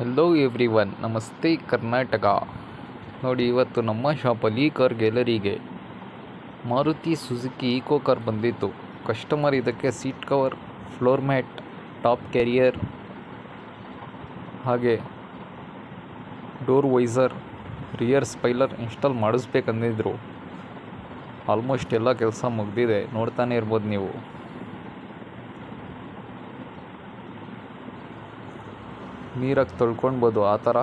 Hello every one, ನಮಸ್ತೆ ಕರ್ನಾಟಕ. ನೋಡಿ, ಇವತ್ತು ನಮ್ಮ ಶಾಪಲ್ಲಿ ಕಾರ್ ಗ್ಯಾಲರಿಗೆ ಮಾರುತಿ ಸುಜುಕಿ ಈಕೋ ಕಾರ್ ಬಂದಿತ್ತು. ಕಸ್ಟಮರ್ ಇದಕ್ಕೆ seat cover, floor mat, top carrier ಹಾಗೆ door visor, rear spoiler install ಮಾಡಿಸ್ಬೇಕಂದಿದ್ರು. ಆಲ್ಮೋಸ್ಟ್ ಎಲ್ಲ ಕೆಲಸ ಮುಗಿದಿದೆ, ನೋಡ್ತಾನೆ ಇರ್ಬೋದು ನೀವು. ನೀರಾಗಿ ತೊಳ್ಕೊಳ್ಬೋದು. ಆ ಥರ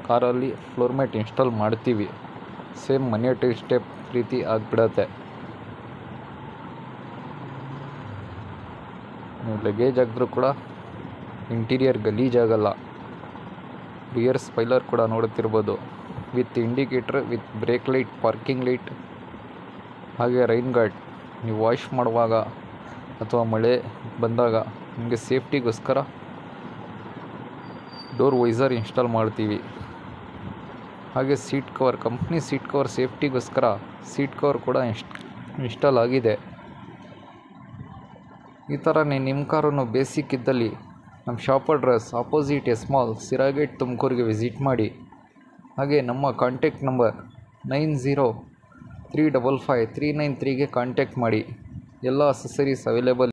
ಕಾರಲ್ಲಿ ಫ್ಲೋರ್ ಮ್ಯಾಟ್ ಇನ್ಸ್ಟಾಲ್ ಮಾಡ್ತೀವಿ. ಸೇಮ್ ಮನೆ ಸ್ಟೆಪ್ ರೀತಿ ಆಗಿಬಿಡತ್ತೆ. ನೀವು ಲಗೇಜ್ ಹಾಕಿದ್ರೂ ಕೂಡ ಇಂಟೀರಿಯರ್ ಗಲೀಜಾಗಲ್ಲ. ರಿಯರ್ ಸ್ಪೈಲರ್ ಕೂಡ ನೋಡುತ್ತಿರ್ಬೋದು, with indicator, with brake light, parking light ಹಾಗೆ ರೈನ್ ಗಾರ್ಡ್. ನೀವು ವಾಶ್ ಮಾಡುವಾಗ ಅಥವಾ ಮಳೆ ಬಂದಾಗ ನಿಮಗೆ ಸೇಫ್ಟಿಗೋಸ್ಕರ ಡೋರ್ ವೈಸರ್ ಇನ್ಸ್ಟಾಲ್ ಮಾಡ್ತೀವಿ. ಹಾಗೆ seat cover, company seat cover ಸೇಫ್ಟಿಗೋಸ್ಕರ ಸೀಟ್ ಕವರ್ ಕೂಡ ಇನ್ಸ್ಟಾಲ್ ಆಗಿದೆ. ಈ ಥರನೇ ನಿಮ್ಮ ಕಾರನ್ನು ಬೇಸಿಕ್ ಇದ್ದಲ್ಲಿ ನಮ್ಮ shop address opposite S mall, Sira gate, ತುಮಕೂರಿಗೆ ವಿಸಿಟ್ ಮಾಡಿ. ಹಾಗೆ ನಮ್ಮ ಕಾಂಟ್ಯಾಕ್ಟ್ ನಂಬರ್ 90355393ಗೆ ಕಾಂಟ್ಯಾಕ್ಟ್ ಮಾಡಿ. ಎಲ್ಲ ಅಸೆಸರೀಸ್ ಅವೈಲೇಬಲ್